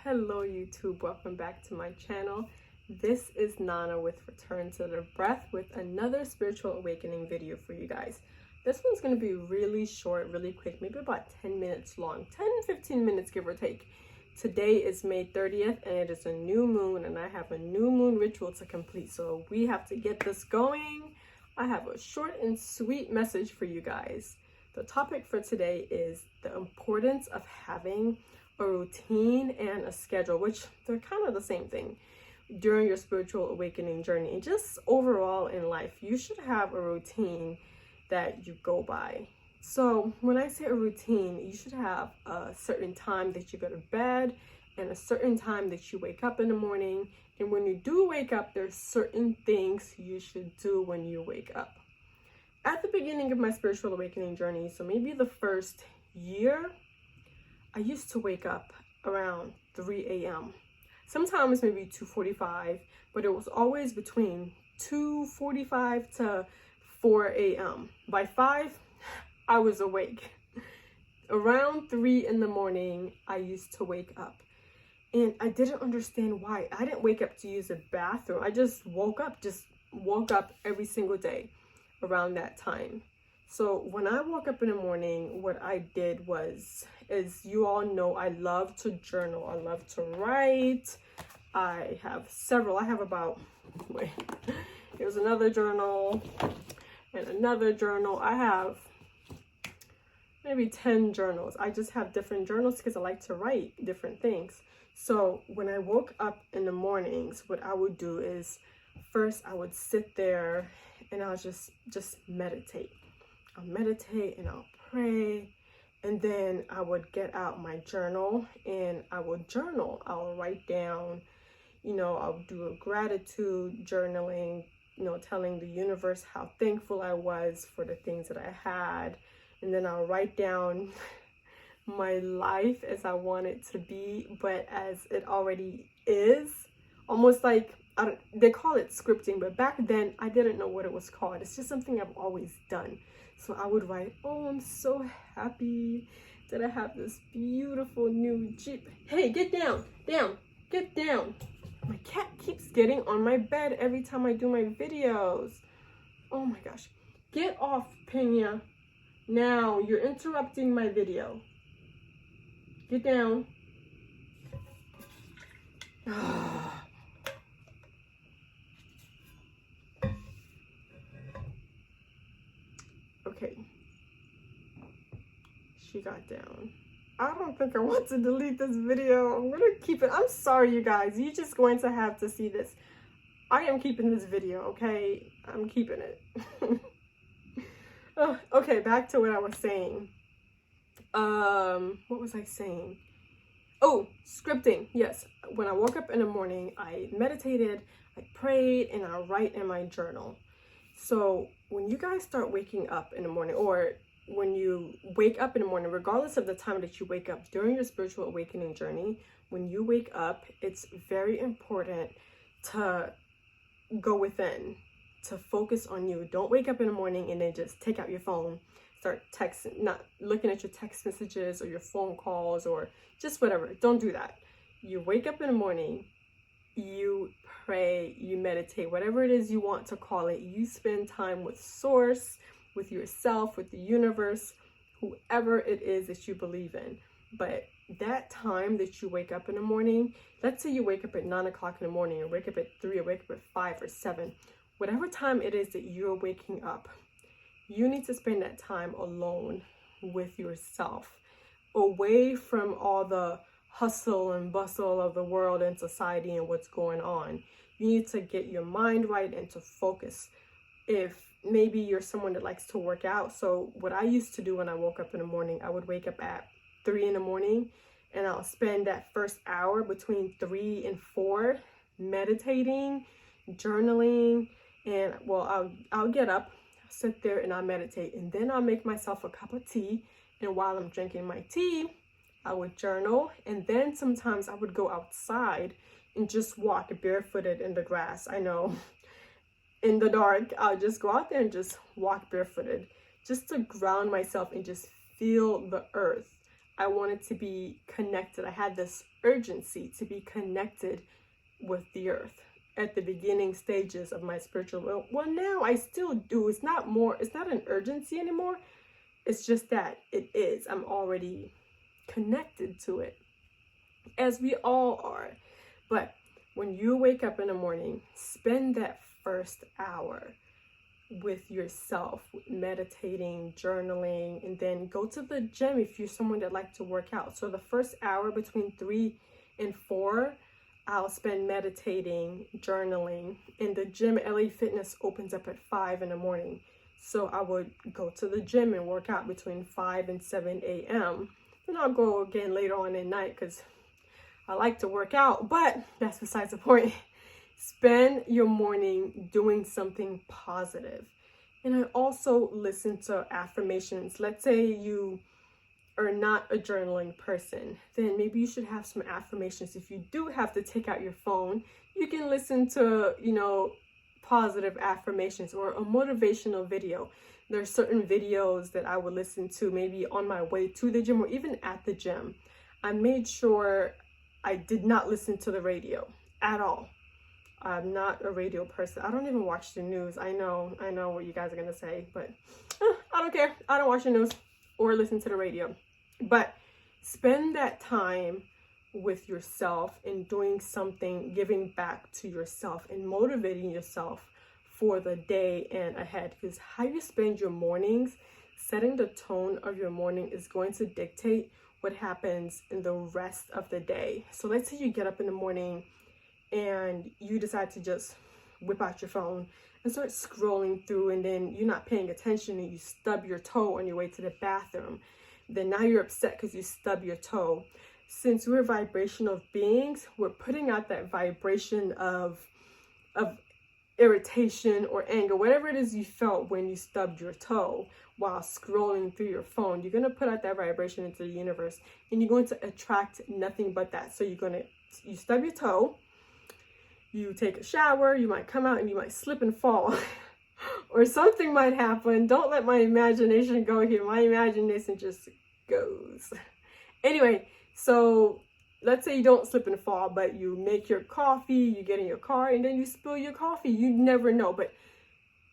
Hello YouTube, welcome back to my channel. This is Nana with Return to the Breath with another spiritual awakening video for you guys. This one's going to be really short, really quick, maybe about 10 minutes long, 10-15 minutes give or take. Today is May 30th and it is a new moon and I have a new moon ritual to complete, so we have to get this going. I have a short and sweet message for you guys. The topic for today is the importance of having a routine and a schedule, which they're kind of the same thing, during your spiritual awakening journey. And just overall in life, you should have a routine that you go by. So when I say a routine, you should have a certain time that you go to bed and a certain time that you wake up in the morning. And when you do wake up, there's certain things you should do when you wake up. At the beginning of my spiritual awakening journey, so maybe the first year, I used to wake up around 3 a.m. Sometimes maybe 2:45, but it was always between 2:45 to 4 a.m. By 5, I was awake. Around 3 in the morning, I used to wake up. And I didn't understand why. I didn't wake up to use a bathroom. I just woke up every single day around that time. So when I woke up in the morning, what I did was, as you all know, I love to journal. I love to write. I have several. I have about, here's another journal and another journal. I have maybe 10 journals. I just have different journals because I like to write different things. So when I woke up in the mornings, what I would do is, first I would sit there and I'll just meditate. I'll meditate and I'll pray, and then I would get out my journal and I would journal. I'll write down, I'll do a gratitude journaling, telling the universe how thankful I was for the things that I had. And then I'll write down my life as I want it to be, but as it already is. Almost like, they call it scripting, but back then I didn't know what it was called. It's just something I've always done. So I would write, oh, I'm so happy that I have this beautiful new Jeep. Hey, get down, get down. My cat keeps getting on my bed every time I do my videos. Oh my gosh. Get off, Pena. Now, you're interrupting my video. Get down. Okay, she got down. I don't think I want to delete this video. I'm gonna keep it. I'm sorry, you guys. You're just going to have to see this. I am keeping this video, okay? I'm keeping it. Okay, back to what I was saying. What was I saying? Oh, scripting. Yes. When I woke up in the morning, I meditated, I prayed, and I write in my journal. So when you guys start waking up in the morning, or when you wake up in the morning, regardless of the time that you wake up during your spiritual awakening journey, when you wake up, it's very important to go within, to focus on you. Don't wake up in the morning and then just take out your phone, start texting, not looking at your text messages or your phone calls or just whatever. Don't do that. You wake up in the morning, you pray, you meditate, whatever it is you want to call it. You spend time with Source, with yourself, with the universe, whoever it is that you believe in. But that time that you wake up in the morning, let's say you wake up at 9 o'clock in the morning, or wake up at 3, or wake up at 5 or 7, whatever time it is that you're waking up, you need to spend that time alone with yourself, away from all the hustle and bustle of the world and society and what's going on. You need to get your mind right and to focus. If maybe you're someone that likes to work out, so what I used to do when I woke up in the morning, I would wake up at 3 in the morning and I'll spend that first hour between 3 and 4 meditating, journaling, and I'll get up, sit there and I'll meditate, and then I'll make myself a cup of tea, and while I'm drinking my tea, I would journal, and then sometimes I would go outside and just walk barefooted in the grass. I know, in the dark, I'll just go out there and just walk barefooted, just to ground myself and just feel the earth. I wanted to be connected. I had this urgency to be connected with the earth at the beginning stages of my spiritual. Well, now I still do. It's not an urgency anymore. It's just that it is. I'm already connected to it, as we all are. But when you wake up in the morning, spend that first hour with yourself, meditating, journaling, and then go to the gym if you're someone that likes to work out. So the first hour between 3 and 4, I'll spend meditating, journaling. In the gym, LA Fitness opens up at 5 in the morning. So I would go to the gym and work out between 5 and 7 a.m. Then I'll go again later on at night because I like to work out, but that's besides the point. Spend your morning doing something positive. And I also listen to affirmations. Let's say you are not a journaling person, then maybe you should have some affirmations. If you do have to take out your phone, you can listen to, positive affirmations or a motivational video. There are certain videos that I would listen to maybe on my way to the gym or even at the gym. I made sure I did not listen to the radio at all. I'm not a radio person. I don't even watch the news. I know what you guys are going to say, but I don't care. I don't watch the news or listen to the radio. But spend that time with yourself and doing something, giving back to yourself and motivating yourself for the day and ahead. Because how you spend your mornings, setting the tone of your morning is going to dictate what happens in the rest of the day. So let's say you get up in the morning and you decide to just whip out your phone and start scrolling through, and then you're not paying attention and you stub your toe on your way to the bathroom. Then now you're upset because you stub your toe. Since we're vibrational beings, we're putting out that vibration of irritation or anger, whatever it is you felt when you stubbed your toe while scrolling through your phone. You're going to put out that vibration into the universe, and you're going to attract nothing but that. So you stub your toe, you take a shower, you might come out and you might slip and fall or something might happen. Don't let my imagination go here. My imagination just goes. Anyway, so let's say you don't slip and fall, but you make your coffee, you get in your car, and then you spill your coffee. You never know. But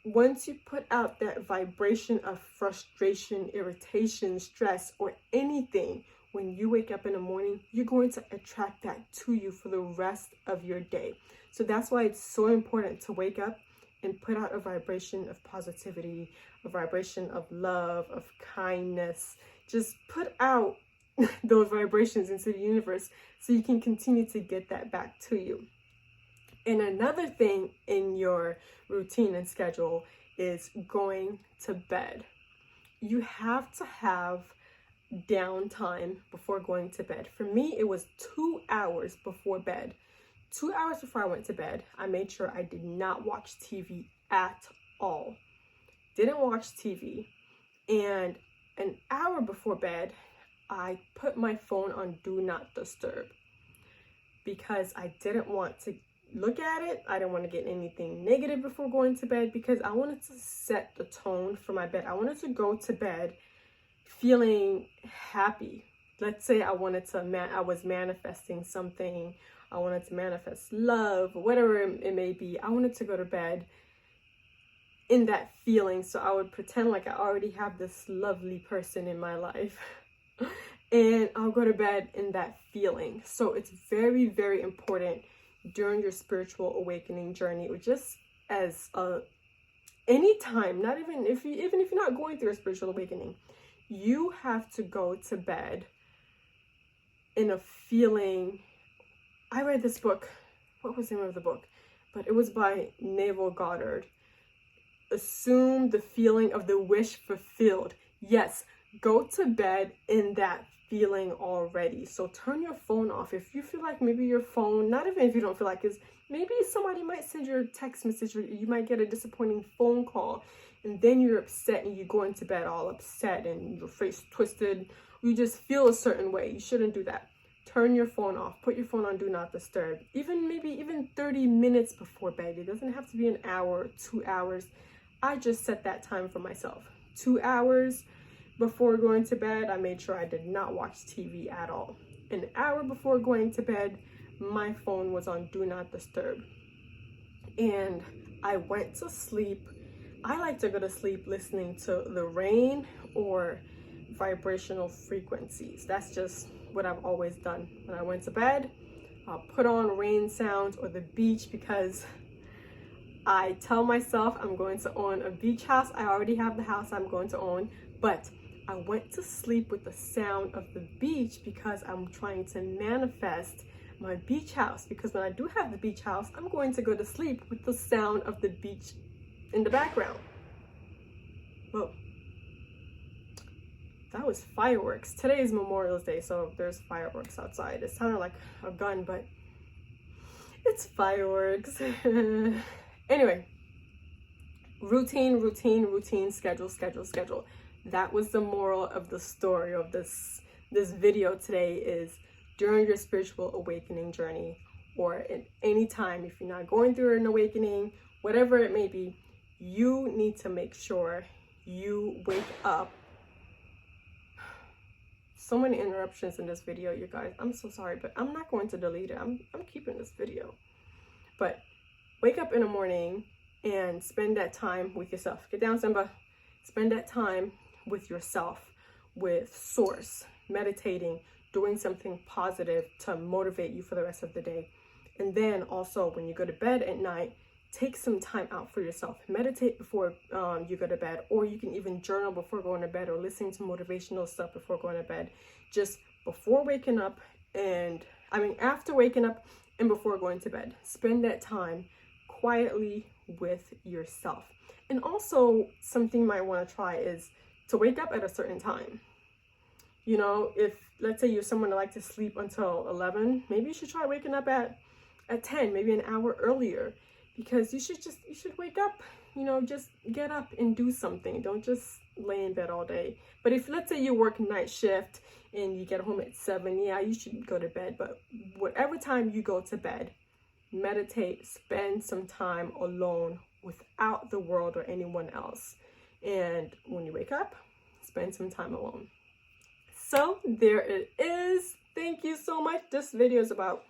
once you put out that vibration of frustration, irritation, stress, or anything, when you wake up in the morning, you're going to attract that to you for the rest of your day. So that's why it's so important to wake up and put out a vibration of positivity, a vibration of love, of kindness. Just put out those vibrations into the universe so you can continue to get that back to you. And another thing in your routine and schedule is going to bed. You have to have downtime before going to bed. For me, it was 2 hours before bed. 2 hours before I went to bed, I made sure I did not watch TV at all. Didn't watch TV. And an hour before bed, I put my phone on Do Not Disturb because I didn't want to look at it. I didn't want to get anything negative before going to bed because I wanted to set the tone for my bed. I wanted to go to bed feeling happy. Let's say I was manifesting something. I wanted to manifest love, whatever it may be. I wanted to go to bed in that feeling. So I would pretend like I already have this lovely person in my life. And I'll go to bed in that feeling. So it's very, very important during your spiritual awakening journey, or just as any time, not even if you're not going through a spiritual awakening, you have to go to bed in a feeling. I read this book. What was the name of the book? But it was by Neville Goddard. Assume the feeling of the wish fulfilled. Yes, go to bed in that feeling already. So turn your phone off. If you feel like maybe your phone, not even if you don't feel like it's, maybe somebody might send you a text message or you might get a disappointing phone call, and then you're upset and you go into bed all upset and your face twisted. You just feel a certain way. You shouldn't do that. Turn your phone off. Put your phone on Do Not Disturb. Even 30 minutes before bed. It doesn't have to be an hour, 2 hours. I just set that time for myself. 2 hours before going to bed, I made sure I did not watch TV at all. an hour before going to bed, my phone was on Do Not Disturb. And I went to sleep. I like to go to sleep listening to the rain or vibrational frequencies. That's just what I've always done. When I went to bed, I'll put on rain sounds or the beach, because I tell myself I'm going to own a beach house. I already have the house I'm going to own, but I went to sleep with the sound of the beach because I'm trying to manifest my beach house. Because when I do have the beach house, I'm going to go to sleep with the sound of the beach in the background. Whoa. That was fireworks. Today is Memorial Day, so there's fireworks outside. It sounded like a gun, but it's fireworks. Anyway, routine, schedule. That was the moral of the story of this video today, is during your spiritual awakening journey, or at any time, if you're not going through an awakening, whatever it may be, you need to make sure you wake up. So many interruptions in this video, you guys. I'm so sorry, but I'm not going to delete it. I'm keeping this video. But wake up in the morning and spend that time with yourself. Get down, Simba. Spend that time with yourself, with Source, meditating, doing something positive to motivate you for the rest of the day. And then also, when you go to bed at night, take some time out for yourself. Meditate before you go to bed, or you can even journal before going to bed, or listening to motivational stuff before going to bed. Just before waking up, after waking up and before going to bed. Spend that time quietly with yourself. And also, something you might want to try is to wake up at a certain time. You know, if let's say you're someone that likes to sleep until 11, maybe you should try waking up at 10, maybe an hour earlier. Because you should wake up, just get up and do something. Don't just lay in bed all day. But if, let's say, you work night shift and you get home at 7, yeah, you should go to bed. But whatever time you go to bed, meditate, spend some time alone without the world or anyone else. And when you wake up, spend some time alone. So there it is. Thank you so much. This video is about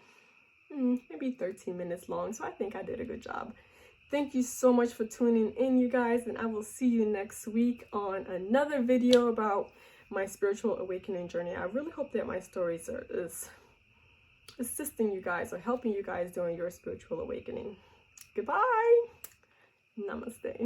maybe 13 minutes long, so I think I did a good job. Thank you so much for tuning in, you guys, and I will see you next week on another video about my spiritual awakening journey. I really hope that my stories is assisting you guys or helping you guys during your spiritual awakening. Goodbye. Namaste.